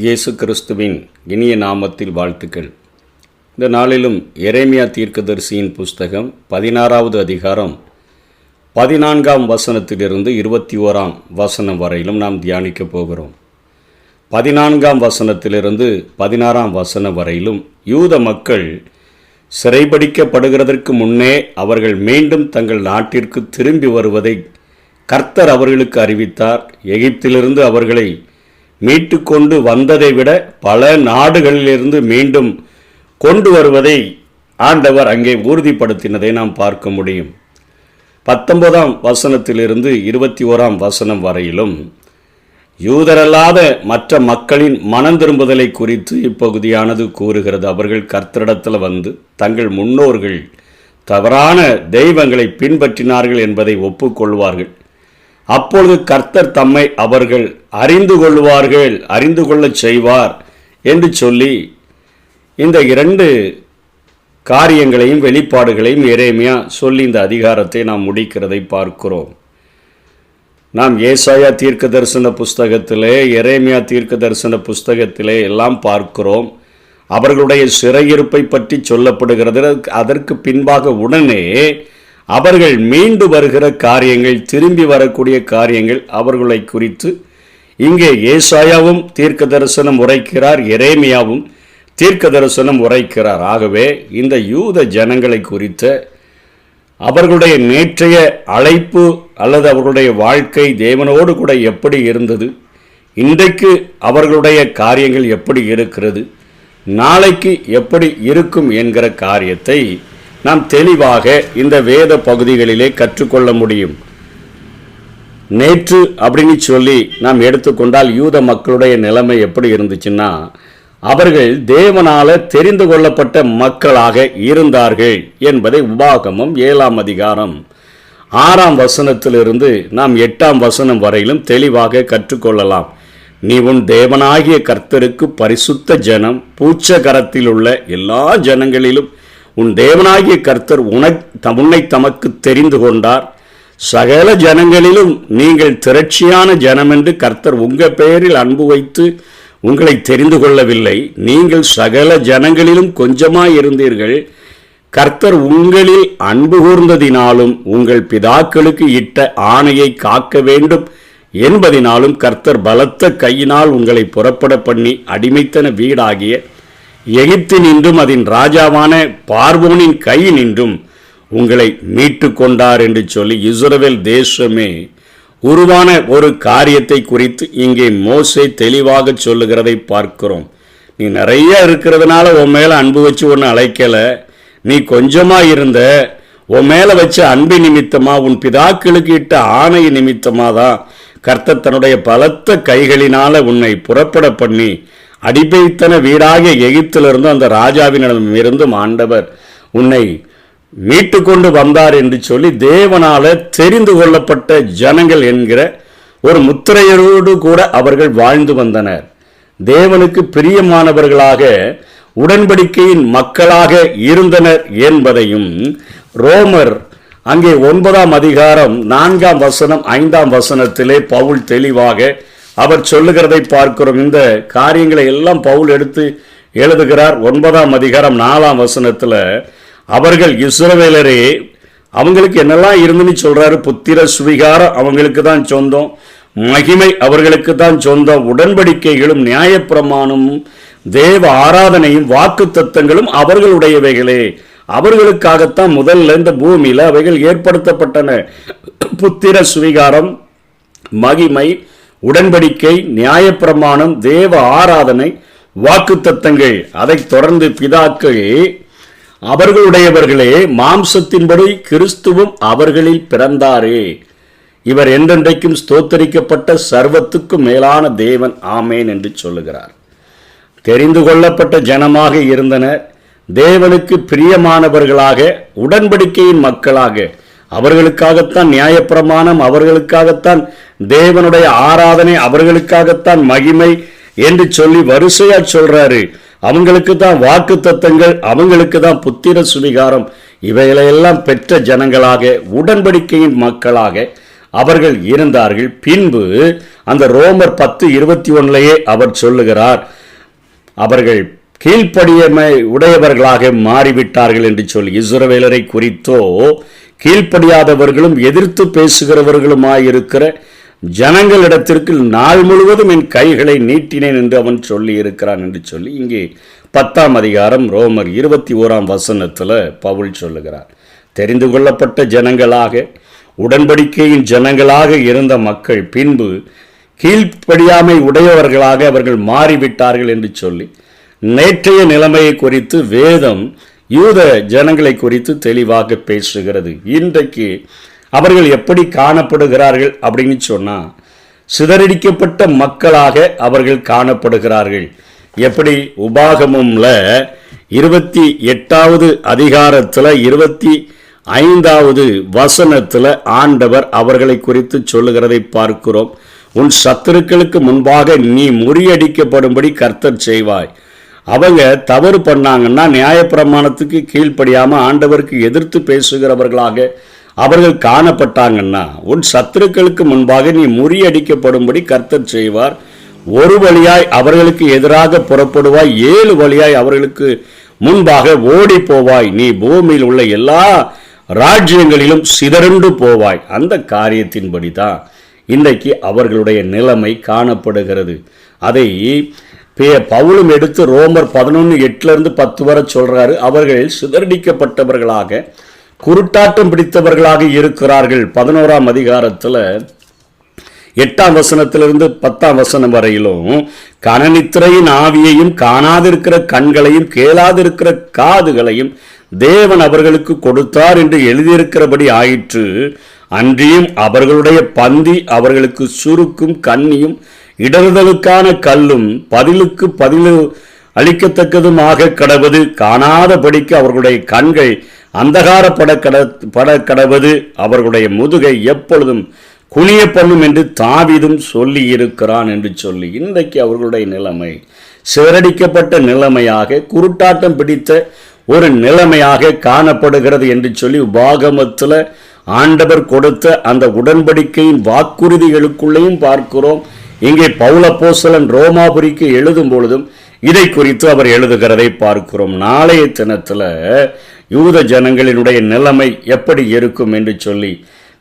இயேசு கிறிஸ்துவின் இனிய நாமத்தில் வாழ்த்துக்கள். இந்த நாளிலும் எரேமியா தீர்க்கதரிசியின் புஸ்தகம் 16வது அதிகாரம் 14ஆம் வசனத்திலிருந்து 21ஆம் வசனம் வரையிலும் நாம் தியானிக்க போகிறோம். 14ஆம் வசனத்திலிருந்து 16ஆம் வசனம் வரையிலும் யூத மக்கள் சிறைபிடிக்கப்படுகிறதற்கு முன்னே அவர்கள் மீண்டும் தங்கள் நாட்டிற்கு திரும்பி வருவதை கர்த்தர் அவர்களுக்கு அறிவித்தார். எகிப்திலிருந்து அவர்களை மீட்டு கொண்டு வந்ததை விட பல நாடுகளிலிருந்து மீண்டும் கொண்டு வருவதை ஆண்டவர் அங்கே உறுதிப்படுத்தினதை நாம் பார்க்க முடியும். 19ஆம் வசனத்திலிருந்து 21ஆம் வசனம் வரையிலும் யூதரல்லாத மற்ற மக்களின் மனம் திரும்புதலை குறித்து இப்பகுதியானது கூறுகிறது. அவர்கள் கர்த்தரிடத்தில் வந்து தங்கள் முன்னோர்கள் தவறான தெய்வங்களை பின்பற்றினார்கள் என்பதை ஒப்புக்கொள்வார்கள். அப்பொழுது கர்த்தர் தம்மை அவர்கள் அறிந்து கொள்ளச் செய்வார் என்று சொல்லி இந்த 2 காரியங்களையும் வெளிப்பாடுகளையும் எரேமியா சொல்லி இந்த அதிகாரத்தை நாம் முடிக்கிறதை பார்க்கிறோம். நாம் ஏசாயா தீர்க்க தரிசன புஸ்தகத்திலே, எரேமியா தீர்க்க தரிசன புஸ்தகத்திலே எல்லாம் பார்க்கிறோம். அவர்களுடைய சிறையிருப்பை பற்றி சொல்லப்படுகிறது. அதற்கு பின்பாக உடனே அவர்கள் மீண்டு வருகிற காரியங்கள், திரும்பி வரக்கூடிய காரியங்கள் அவர்களை குறித்து இங்கே ஏசாயாவும் தீர்க்க தரிசனம் உரைக்கிறார், எரேமியாவும் தீர்க்க தரிசனம் உரைக்கிறார். ஆகவே இந்த யூத ஜனங்களை குறித்த அவர்களுடைய நேற்றைய அழைப்பு அல்லது அவர்களுடைய வாழ்க்கை தேவனோடு கூட எப்படி இருந்தது, இன்றைக்கு அவர்களுடைய காரியங்கள் எப்படி இருக்கிறது, நாளைக்கு எப்படி இருக்கும் என்கிற காரியத்தை நாம் தெளிவாக இந்த வேத பகுதிகளிலே கற்றுக்கொள்ள முடியும். நேற்று அப்படின்னு சொல்லி நாம் எடுத்துக்கொண்டால் யூத மக்களுடைய நிலைமை எப்படி இருந்துச்சுன்னா, அவர்கள் தேவனால தெரிந்து கொள்ளப்பட்ட மக்களாக இருந்தார்கள் என்பதை உபாகமம் 7ஆம் அதிகாரம் 6ஆம் வசனத்திலிருந்து நாம் 8ஆம் வசனம் வரையிலும் தெளிவாக கற்றுக்கொள்ளலாம். நீ உன் தேவனாகிய கர்த்தருக்கு பரிசுத்த ஜனம், பூச்சகரத்தில் உள்ள எல்லா ஜனங்களிலும் உன் தேவனாகிய கர்த்தர் உன்னை தமக்கு தெரிந்து கொண்டார். சகல ஜனங்களிலும் நீங்கள் திரட்சியான ஜனம் என்று கர்த்தர் உங்கள் பெயரில் அன்பு வைத்து உங்களை தெரிந்து கொள்ளவில்லை. நீங்கள் சகல ஜனங்களிலும் கொஞ்சமாய் இருந்தீர்கள். கர்த்தர் உங்களில் அன்பு கூர்ந்ததினாலும் உங்கள் பிதாக்களுக்கு இட்ட ஆணையை காக்க வேண்டும் என்பதினாலும் கர்த்தர் பலத்த கையினால் உங்களை புறப்பட பண்ணி அடிமைத்தன வீடாகிய எகிப்தினின்றும் அதன் ராஜாவான பார்வோனின் கையினின்றும் உங்களை மீட்டு கொண்டார் என்று சொல்லி இஸ்ரவேல் தேசமே உருவான ஒரு காரியத்தை குறித்து இங்கே மோசே தெளிவாக சொல்லுகிறதை பார்க்கிறோம். நீ நிறைய இருக்கிறதுனால உன் மேலே அன்பு வச்சு ஒன்று அழைக்கலை. நீ கொஞ்சமாக இருந்த உன் மேலே வச்ச அன்பு நிமித்தமாக, உன் பிதாக்களுக்கு இட்ட ஆணை நிமித்தமாக தான் கர்த்தர் தன்னுடைய பலத்த கைகளினால் உன்னை புறப்பட பண்ணி அடிமைத்தன வீடாக எகிப்திலிருந்து அந்த ராஜாவினிடமிருந்தும் ஆண்டவர் உன்னை மீட்டு கொண்டு வந்தார் என்று சொல்லி தேவனால தெரிந்து கொள்ளப்பட்ட ஜனங்கள் என்கிற ஒரு முத்திரையரோடு கூட அவர்கள் வாழ்ந்து வந்தனர். தேவனுக்கு பிரியமானவர்களாக, உடன்படிக்கையின் மக்களாக இருந்தனர் என்பதையும் ரோமர் அங்கே 9ஆம் அதிகாரம் 4ஆம் வசனம் 5ஆம் வசனத்திலே பவுல் தெளிவாக அவர் சொல்லுகிறதை பார்க்கிறோம். இந்த காரியங்களை எல்லாம் பவுல் எடுத்து எழுதுகிறார். 9ஆம் அதிகாரம் 4ஆம் வசனத்தில் அவர்கள் இஸ்ரவேலரே, அவங்களுக்கு என்னெல்லாம் இருந்துன்னு சொல்றாரு. புத்திர சுவிகாரம் அவங்களுக்கு தான் சொந்தம், மகிமை அவர்களுக்கு தான் சொந்தம், உடன்படிக்கைகளும் நியாயப்பிரமாணமும் தேவ ஆராதனையும் வாக்கு தத்தங்களும் அவர்களுடையவைகளே. அவர்களுக்காகத்தான் முதல்ல இந்த பூமியில அவைகள் ஏற்படுத்தப்பட்டன. புத்திர சுவிகாரம், மகிமை, உடன்படிக்கை, நியாயப்பிரமாணம், தேவ ஆராதனை, வாக்கு தத்தங்கள். அதை தொடர்ந்து பிதாக்கள் அவர்களுடையவர்களே, மாம்சத்தின்படி கிறிஸ்துவும் அவர்களில் பிறந்தாரே. இவர் என்றென்றைக்கும் ஸ்தோத்தரிக்கப்பட்ட சர்வத்துக்கும் மேலான தேவன், ஆமேன் என்று சொல்லுகிறார். தெரிந்து கொள்ளப்பட்ட ஜனமாக இருந்தனர். தேவனுக்கு பிரியமானவர்களாக, உடன்படிக்கையின் மக்களாக, அவர்களுக்காகத்தான் நியாயப்பிரமாணம், அவர்களுக்காகத்தான் தேவனுடைய ஆராதனை, அவர்களுக்காகத்தான் மகிமை என்று சொல்லி வரிசையா சொல்றாரு. அவங்களுக்கு தான் வாக்கு தத்தங்கள், அவங்களுக்கு தான் புத்திர சுவிகாரம். இவைகளையெல்லாம் பெற்ற ஜனங்களாக, உடன்படிக்கையின் மக்களாக அவர்கள் இருந்தார்கள். பின்பு அந்த ரோமர் 10:21 அவர் சொல்லுகிறார், அவர்கள் கீழ்ப்படியமை உடையவர்களாக மாறிவிட்டார்கள் என்று சொல்லி. இஸ்ரவேலரை குறித்தோ கீழ்ப்படியாதவர்களும் எதிர்த்து பேசுகிறவர்களுமாயிருக்கிற ஜனங்களிடத்திற்கு நாள் முழுவதும் என் கைகளை நீட்டினேன் என்று அவன் சொல்லி இருக்கிறான் என்று சொல்லி இங்கே 10ஆம் அதிகாரம் ரோமர் 21 பவுல் சொல்லுகிறார். தெரிந்து கொள்ளப்பட்ட ஜனங்களாக, உடன்படிக்கையின் ஜனங்களாக இருந்த மக்கள் பின்பு கீழ்ப்படியாமை உடையவர்களாக அவர்கள் மாறிவிட்டார்கள் என்று சொல்லி நேற்றைய நிலைமையை குறித்து வேதம் யூத ஜனங்களை குறித்து தெளிவாக பேசுகிறது. இன்றைக்கு அவர்கள் எப்படி காணப்படுகிறார்கள் அப்படின்னு சொன்னால், சிதறடிக்கப்பட்ட மக்களாக அவர்கள் காணப்படுகிறார்கள். எப்படி? உபாகமம்ல 28வது அதிகாரத்தில் 25வது ஆண்டவர் அவர்களை குறித்து சொல்லுகிறதை பார்க்கிறோம். உன் சத்துருக்களுக்கு முன்பாக நீ முறியடிக்கப்படும்படி கர்த்தர் செய்வாய். அவங்க தவறு பண்ணாங்கன்னா நியாயப்பிரமாணத்துக்கு கீழ்ப்படியாம ஆண்டவருக்கு எதிர்த்து பேசுகிறவர்களாக அவர்கள் காணப்பட்டாங்கன்னா உன் சத்துருக்களுக்கு முன்பாக நீ முறியடிக்கப்படும்படி கர்த்தர் செய்வார். ஒரு வழியாய் அவர்களுக்கு எதிராக புறப்படுவாய், 7 வழியாய் அவர்களுக்கு முன்பாக ஓடி போவாய். நீ பூமியில் உள்ள எல்லா ராஜ்யங்களிலும் சிதறண்டு போவாய். அந்த காரியத்தின்படி தான் இன்றைக்கு அவர்களுடைய நிலைமை காணப்படுகிறது. அதை பவுலும் எடுத்து ரோமர் 11:8-10 வரை சொல்றாரு. அவர்கள் சிதறடிக்கப்பட்டவர்களாக, குருட்டாட்டம் பிடித்தவர்களாக இருக்கிறார்கள். 11ஆம் அதிகாரத்தில் 8ஆம் வசனத்திலிருந்து 10ஆம் வசனம் வரையிலும் கனநித்திரையின் ஆவியையும், காணாதிருக்கிற கண்களையும், கேளாதிருக்கிற காதுகளையும் தேவன் அவர்களுக்கு கொடுத்தார் என்று எழுதியிருக்கிறபடி ஆயிற்று. அன்றியும் அவர்களுடைய பந்தி அவர்களுக்கு சுருக்கும் கண்ணியும் இடறுதலுக்கான கல்லும் பதிலுக்கு பதிலு அளிக்கத்தக்கதுமாக கடவது. காணாதபடிக்கு அவர்களுடைய கண்கள் அந்தகாரப்பட கடவது. அவர்களுடைய முதுகை எப்பொழுதும் குனிய பண்ணும் என்று தாவீதும் சொல்லி இருக்கிறான் என்று சொல்லி இன்றைக்கு அவர்களுடைய நிலைமை சிதறடிக்கப்பட்ட நிலைமையாக, குருட்டாட்டம் பிடித்த ஒரு நிலைமையாக காணப்படுகிறது என்று சொல்லி உபாகமத்தில் ஆண்டவர் கொடுத்த அந்த உடன்படிக்கையின் வாக்குறுதிகளுக்குள்ளேயும் பார்க்கிறோம். இங்கே பவுல் அப்போஸ்தலன் ரோமாபுரிக்கு எழுதும் பொழுதும் இதை குறித்து அவர் எழுதுகிறதை பார்க்கிறோம். நாளைய தினத்தில் யூத ஜனங்களினுடைய நிலைமை எப்படி இருக்கும் என்று சொல்லி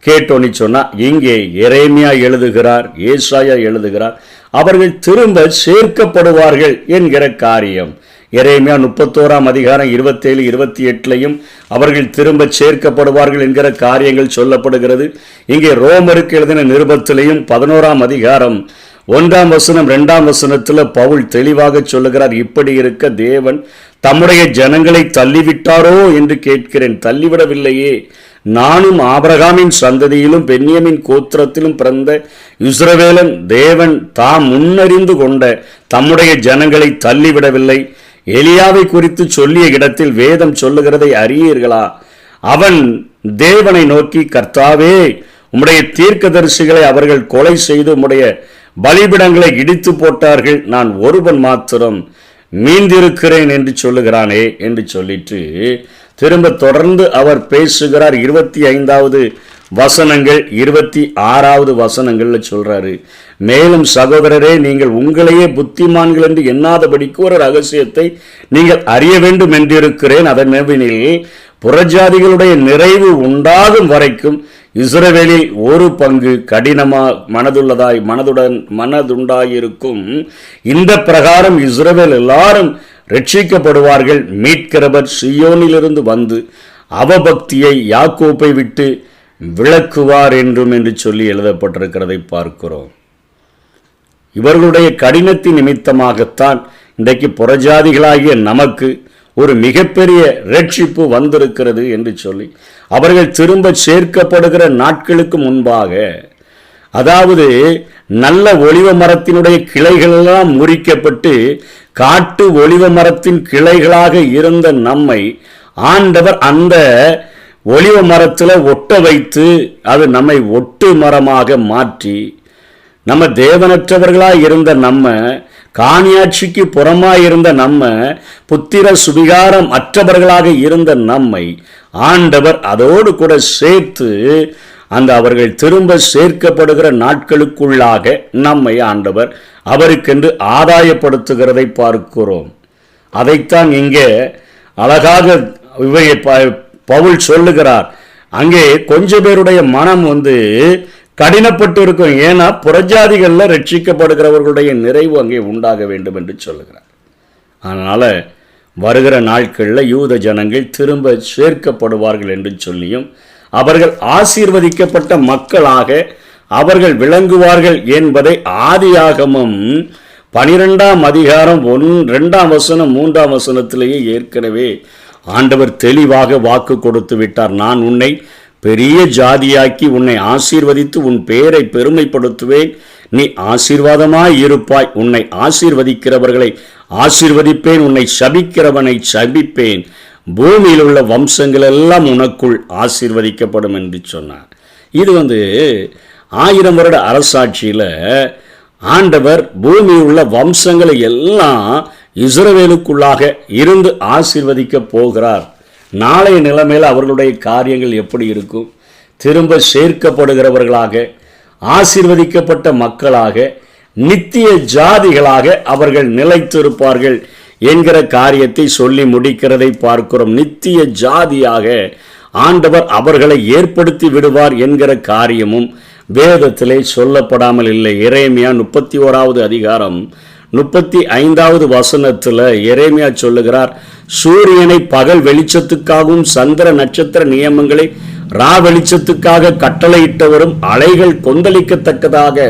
கேட்டோன்னு சொன்னால், இங்கே எரேமியா எழுதுகிறார், ஏசாயா எழுதுகிறார், அவர்கள் திரும்ப சேர்க்கப்படுவார்கள் என்கிற காரியம். எரேமியா 31ஆம் அதிகாரம் 27, 28 அவர்கள் திரும்ப சேர்க்கப்படுவார்கள் என்கிற காரியங்கள் சொல்லப்படுகிறது. இங்கே ரோமருக்கு எழுதின நிருபத்திலையும் 11ஆம் அதிகாரம் 1ஆம் வசனம் 2ஆம் வசனத்தில் பவுல் தெளிவாக சொல்லுகிறார், இப்படி இருக்க தேவன் தம்முடைய ஜனங்களை தள்ளிவிட்டாரோ என்று கேட்கிறேன். தள்ளிவிடவில்லையே, நானும் ஆபிரகாமின் சந்ததியிலும் பென்யமின் கோத்திரத்திலும் பிறந்த இஸ்ரவேலன். தேவன் தாம் முன்னறிந்து கொண்ட தம்முடைய ஜனங்களை தள்ளிவிடவில்லை. எலியாவை குறித்து சொல்லிய இடத்தில் வேதம் சொல்லுகிறதை அறியீர்களா? அவன் தேவனை நோக்கி, கர்த்தாவே, உம்முடைய தீர்க்கதரிசிகளை அவர்கள் கொலை செய்து உம்முடைய பலிபிடங்களை இடித்து போட்டார்கள், நான் ஒருவன் மாத்திரம் மீந்திருக்கிறேன் என்று சொல்லுகிறானே என்று சொல்லிட்டு திரும்ப தொடர்ந்து அவர் பேசுகிறார். 25வது வசனங்கள் 26வது வசனங்கள்ல சொல்றாரு, மேலும் சகோதரரே, நீங்கள் உங்களையே புத்திமான்கள் என்று எண்ணாதபடிக்கு ஒரு ரகசியத்தை நீங்கள் அறிய வேண்டும் என்றிருக்கிறேன். அதனெனில் புறஜாதிகளுடைய நிறைவு உண்டாகும் வரைக்கும் இஸ்ரவேலில் ஒரு பங்கு கடினமா மனதுண்டாயிருக்கும். இந்த பிரகாரம் இஸ்ரவேல் எல்லாரும் ரட்சிக்கப்படுவார்கள். மீட்கிறவர் சியோனிலிருந்து வந்து அவபக்தியை யாக்கோப்பை விட்டு விளக்குவார் என்றும் என்று சொல்லி எழுதப்பட்டிருக்கிறதை பார்க்கிறோம். இவர்களுடைய கடினத்தின் நிமித்தமாகத்தான் இன்றைக்கு புறஜாதிகளாகிய நமக்கு ஒரு மிகப்பெரிய ரட்சிப்பு வந்திருக்கிறது என்று சொல்லி அவர்கள் திரும்ப சேர்க்கப்படுகிற நாட்களுக்கு முன்பாக, அதாவது நல்ல ஒலிவ மரத்தினுடைய கிளைகளெல்லாம் முறிக்கப்பட்டு காட்டு ஒலிவ மரத்தின் கிளைகளாக இருந்த நம்மை ஆண்டவர் அந்த ஒலிவ மரத்தில் ஒட்ட வைத்து அது நம்மை ஒட்டு மரமாக மாற்றி, நம்ம தேவனற்றவர்களாக இருந்த நம்ம, காணியாட்சிக்கு புறமாயிருந்த நம்ம, புத்திர சுவிகாரம் அற்றவர்களாக இருந்த நம்மை ஆண்டவர் அதோடு கூட சேர்த்து அந்த அவர்கள் திரும்ப சேர்க்கப்படுகிற நாட்களுக்குள்ளாக நம்மை ஆண்டவர் அவருக்கென்று ஆதாயப்படுத்துகிறதை பார்க்கிறோம். அதைத்தான் இங்கே அழகாக பவுல் சொல்லுகிறார். அங்கே கொஞ்சம் பேருடைய மனம் கடினப்பட்டு இருக்கும். ஏன்னா புறஜாதிகளில் ரட்சிக்கப்படுகிறவர்களுடைய நிறைவு அங்கே உண்டாக வேண்டும் என்று சொல்லுகிறார். அதனால் வருகிற நாட்களில் யூத ஜனங்கள் திரும்ப சேர்க்கப்படுவார்கள் என்று சொல்லியும் அவர்கள் ஆசீர்வதிக்கப்பட்ட மக்களாக அவர்கள் விளங்குவார்கள் என்பதை ஆதியாகமம் 12ஆம் அதிகாரம் 2ஆம் வசனம் 3ஆம் வசனத்திலேயே ஏற்கனவே ஆண்டவர் தெளிவாக வாக்கு கொடுத்து விட்டார். நான் உன்னை பெரிய ஜாதியாக்கி உன்னை ஆசீர்வதித்து உன் பெயரை பெருமைப்படுத்துவேன், நீ ஆசீர்வாதமாய் இருப்பாய், உன்னை ஆசீர்வதிக்கிறவர்களை ஆசீர்வதிப்பேன், உன்னை சபிக்கிறவனை சபிப்பேன், பூமியில் உள்ள வம்சங்கள் எல்லாம் உனக்குள் ஆசீர்வதிக்கப்படும் என்று சொன்னார். இது 1000 வருட அரசாட்சியில் ஆண்டவர் பூமியில் உள்ள வம்சங்களை எல்லாம் இஸ்ரவேலுக்குள்ளாக இருந்து ஆசீர்வதிக்க போகிறார். நாளைய நிலைமையில் அவர்களுடைய காரியங்கள் எப்படி இருக்கும்? திரும்ப சேர்க்கப்படுகிறவர்களாக, ஆசீர்வதிக்கப்பட்ட மக்களாக, நித்திய ஜாதிகளாக அவர்கள் நிலைத்திருப்பார்கள் என்கிற காரியத்தை சொல்லி முடிக்கிறதை பார்க்கிறோம். நித்திய ஜாதியாக ஆண்டவர் அவர்களை ஏற்படுத்தி விடுவார் என்கிற காரியமும் வேதத்திலே சொல்லப்படாமல் இல்லை. எரேமியா 31வது அதிகாரம் 35வது வசனத்தில் எரேமியா சொல்லுகிறார், சூரியனை பகல் வெளிச்சத்துக்காகவும் சந்திர நட்சத்திர நியமங்களை ரா வெளிச்சத்துக்காக கட்டளையிட்டவரும் அலைகள் கொந்தளிக்கத்தக்கதாக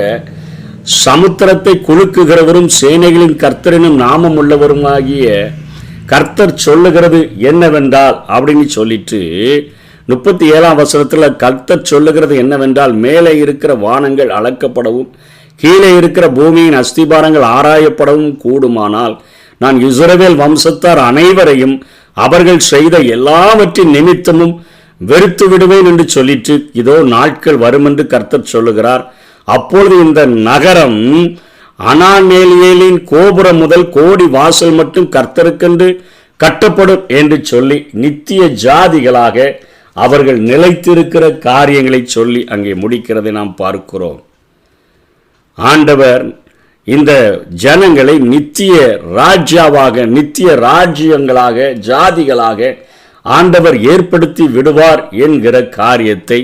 சமுத்திரத்தை குலுக்குகிறவரும் சேனைகளின் கர்த்தரினும் நாமம் உள்ளவருமாகிய கர்த்தர் சொல்லுகிறது என்னவென்றால் அப்படின்னு சொல்லிட்டு 37ஆம் வசனத்தில் கர்த்தர் சொல்லுகிறது என்னவென்றால், மேலே இருக்கிற வானங்கள் அளக்கப்படவும் கீழே இருக்கிற பூமியின் அஸ்திபாரங்கள் ஆராயப்படவும் கூடுமானால் நான் இஸ்ரவேல் வம்சத்தார் அனைவரையும் அவர்கள் செய்த எல்லாவற்றின் நிமித்தமும் வெறுத்து விடுவேன் என்று சொல்லிட்டு, இதோ நாட்கள் வரும் என்று கர்த்தர் சொல்லுகிறார். அப்பொழுது இந்த நகரம் அனானேலியேலின் கோபுரம் முதல் கோடி வாசல் மட்டும் கர்த்தருக்கென்று கட்டப்படும் என்று சொல்லி நித்திய ஜாதிகளாக அவர்கள் நிலைத்திருக்கிற காரியங்களை சொல்லி அங்கே முடிக்கிறதை நாம் பார்க்கிறோம். ஆண்டவர் இந்த ஜனங்களை நித்திய ராஜ்யாவாக, நித்திய ராஜ்யங்களாக, ஜாதிகளாக ஆண்டவர் ஏற்படுத்தி விடுவார் என்கிற காரியத்தை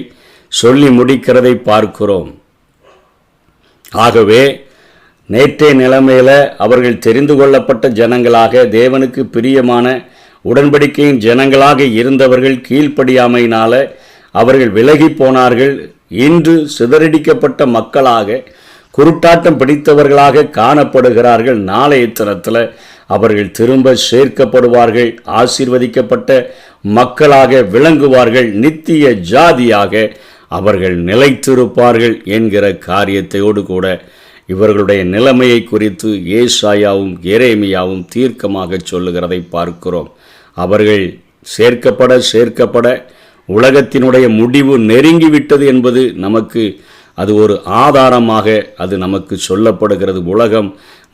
சொல்லி முடிக்கிறதை பார்க்கிறோம். ஆகவே நேற்றைய நிலைமையில் அவர்கள் தெரிந்து கொள்ளப்பட்ட ஜனங்களாக, தேவனுக்கு பிரியமான உடன்படிக்கையின் ஜனங்களாக இருந்தவர்கள் கீழ்ப்படியாமையினால அவர்கள் விலகி போனார்கள். இன்று சிதறடிக்கப்பட்ட மக்களாக, குருட்டாட்டம் பிடித்தவர்களாக காணப்படுகிறார்கள். நாளைய தினத்தில் அவர்கள் திரும்ப சேர்க்கப்படுவார்கள், ஆசீர்வதிக்கப்பட்ட மக்களாக விளங்குவார்கள், நித்திய ஜாதியாக அவர்கள் நிலைத்திருப்பார்கள் என்கிற காரியத்தையோடு கூட இவர்களுடைய நிலைமையை குறித்து ஏசாயாவும் எரேமியாவும் தீர்க்கமாக சொல்லுகிறதை பார்க்கிறோம். அவர்கள் சேர்க்கப்பட உலகத்தினுடைய முடிவு நெருங்கிவிட்டது என்பது நமக்கு அது ஒரு ஆதாரமாக அது நமக்கு சொல்லப்படுகிறது. உலகம்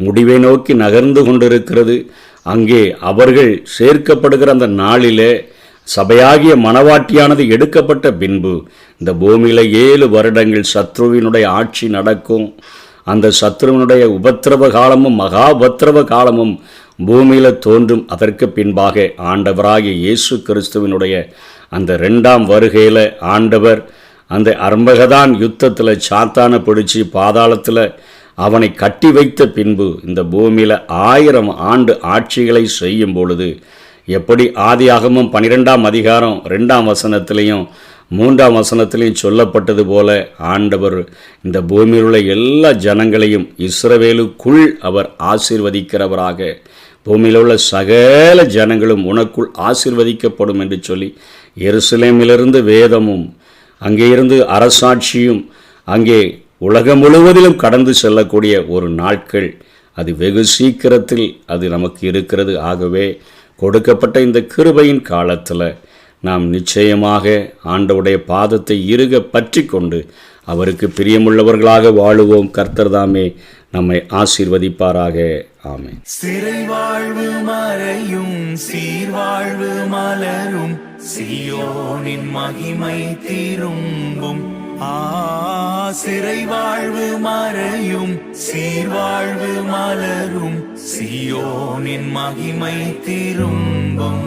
முடிவை நோக்கி நகர்ந்து கொண்டிருக்கிறது. அங்கே அவர்கள் சேர்க்கப்படுகிற அந்த நாளிலே சபையாகிய மணவாட்டியானது எடுக்கப்பட்ட பின்பு இந்த பூமியில் 7 வருடங்கள் சத்ருவினுடைய ஆட்சி நடக்கும். அந்த சத்ருவினுடைய உபத்திரவ காலமும் மகா உபத்திரவ காலமும் பூமியில் தோன்றும். அதற்கு பின்பாக ஆண்டவராகிய இயேசு கிறிஸ்துவினுடைய அந்த 2ஆம் வருகையில் ஆண்டவர் அந்த அர்மகதான் யுத்தத்தில் சாத்தானை பிடிச்சி பாதாளத்தில் அவனை கட்டி வைத்த பின்பு இந்த பூமியில் 1000 ஆண்டு ஆட்சிகளை செய்யும் பொழுது எப்படி ஆதியாகமம் 12ஆம் அதிகாரம் 2ஆம் வசனத்திலையும் 3ஆம் வசனத்திலையும் சொல்லப்பட்டது போல ஆண்டவர் இந்த பூமியில் உள்ள எல்லா ஜனங்களையும் இஸ்ரவேலுக்குள் அவர் ஆசீர்வதிக்கிறவராக, பூமியில் உள்ள சகல ஜனங்களும் உனக்குள் ஆசீர்வதிக்கப்படும் என்று சொல்லி எருசலேமிலிருந்து வேதமும் அங்கே இருந்து அரசாட்சியும் அங்கே உலகம் முழுவதிலும் கடந்து செல்லக்கூடிய ஒரு நாட்கள் அது வெகு சீக்கிரத்தில் அது நமக்கு இருக்கிறது. ஆகவே கொடுக்கப்பட்ட இந்த கிருபையின் காலத்தில் நாம் நிச்சயமாக ஆண்டவருடைய பாதத்தை இறுக பற்றி கொண்டு அவருக்கு பிரியமுள்ளவர்களாக வாழுவோம். கர்த்தர் தாமே நம்மை ஆசீர்வதிப்பாராக. ஆமென். சிறை வாழ்வு மறையும், சீர்வாழ்வு மலரும், சீயோனின் மகிமை திரும்பும், சிறை வாழ்வு மறையும், சீர்வாழ்வு மலரும், சீயோனின் மகிமை திரும்பும்.